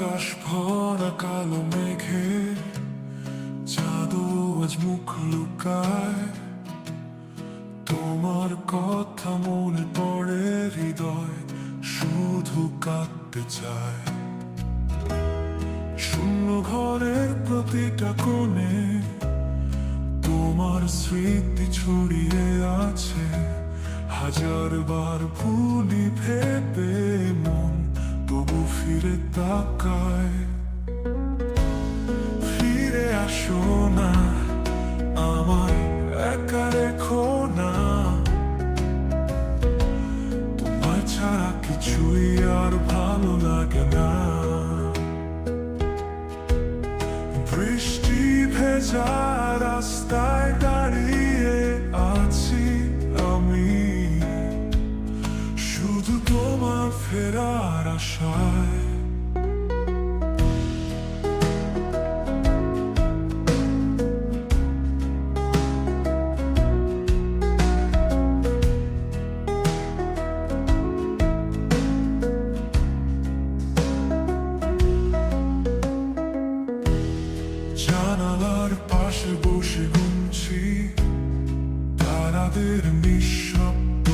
আকাশ ভরা কালো মেঘে চাঁদও আজ মুখ লুকায়। তোমার কথা মনে পড়ে, হৃদয় শুধু কাঁদতে চায়। শূন্য ঘরের প্রতিটা কোণে তোমার স্মৃতি ছড়িয়ে আছে। হাজার বার ভুলি ভেবে মন তবু ফিরে তাকায়। ফিরে আসো না, আমায় একা রেখো না। তোমায় ছাড়া কিছুই আর ভালো লাগে না। বৃষ্টি ভেজা রাস্তায় দাঁড়িয়ে আছি আমি, শুধু তোমার ফেরার আশায়। জানালার পাশে বসে গুনছি তারাদের নিঃশব্দ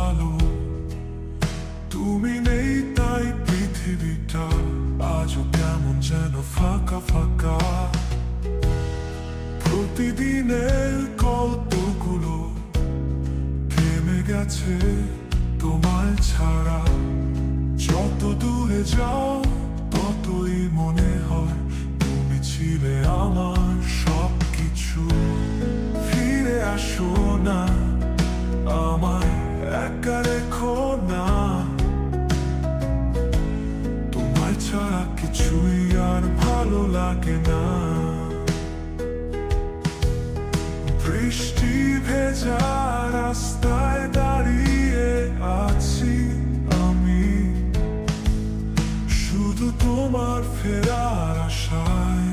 আলো। তুমি নেই তাই পৃথিবীটা আজও কেমন যেন ফাঁকা ফাঁকা। প্রতিদিনের কল্পগুলো থেমে গেছে তোমায় ছাড়া। যত দূরে যাও ততই মনে হয় তুমি ছিলে আমার সবকিছু। ফিরে আসো না, আমায় একা রেখো না। তোমায় ছাড়া কিছুই আর ভালো লাগে না। বৃষ্টি ভেজা রাস্তায় দাঁড়িয়ে আছি আমি, শুধু তোমার ফেরার আশায়।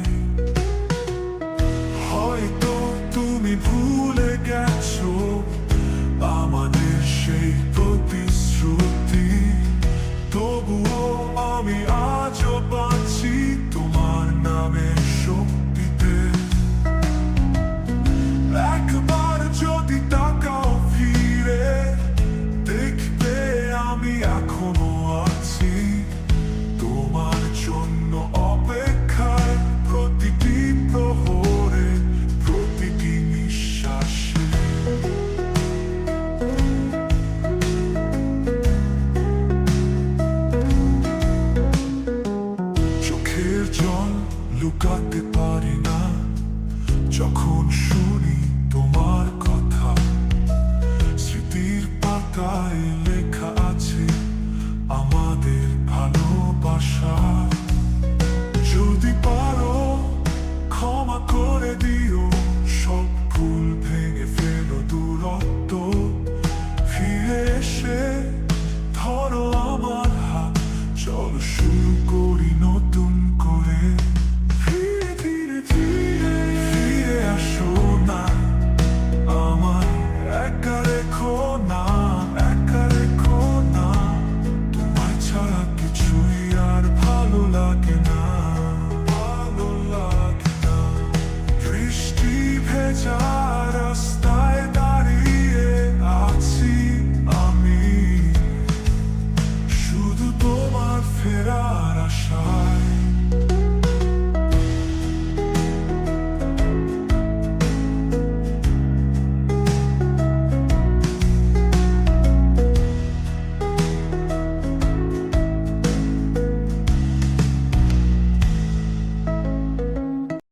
হয়তো তুমি ভুলে গেছো আমাদের সেই প্রতিশ্রুতি, তবুও আমি আজও বাঁচি তোমার নামের শক্তিতে। একবার যদি তাকাও ফিরে, দেখবে আমি এখনো আছি তোমার জন্য অপেক্ষায়। প্রতিটি প্রহরে, প্রতিটি নিঃশ্বাসে। চোখের জল লুকাতে পারি না যখন শুনি তোমার কথা। স্মৃতির পাতায় লেখা আছে আমাদের ভালোবাসা। যদি পারো ক্ষমা করে দিও, সব ভুল ভেঙে ফেলো দূরত্ব। ফিরে এসে ধরো আমার হাত, চলো শুরু করি নতুন করে। ধীরে ধীরে ধীরে ফিরে আসো না, আমায় একা রেখো না, একা রেখো না। তোমায় ছাড়া কিছুই আর ভালো লাগে না, ভালো লাগে না। বৃষ্টি ভেজা রাস্তায় দাঁড়িয়ে আছি আমি, শুধু তোমার ফেরার আশায়।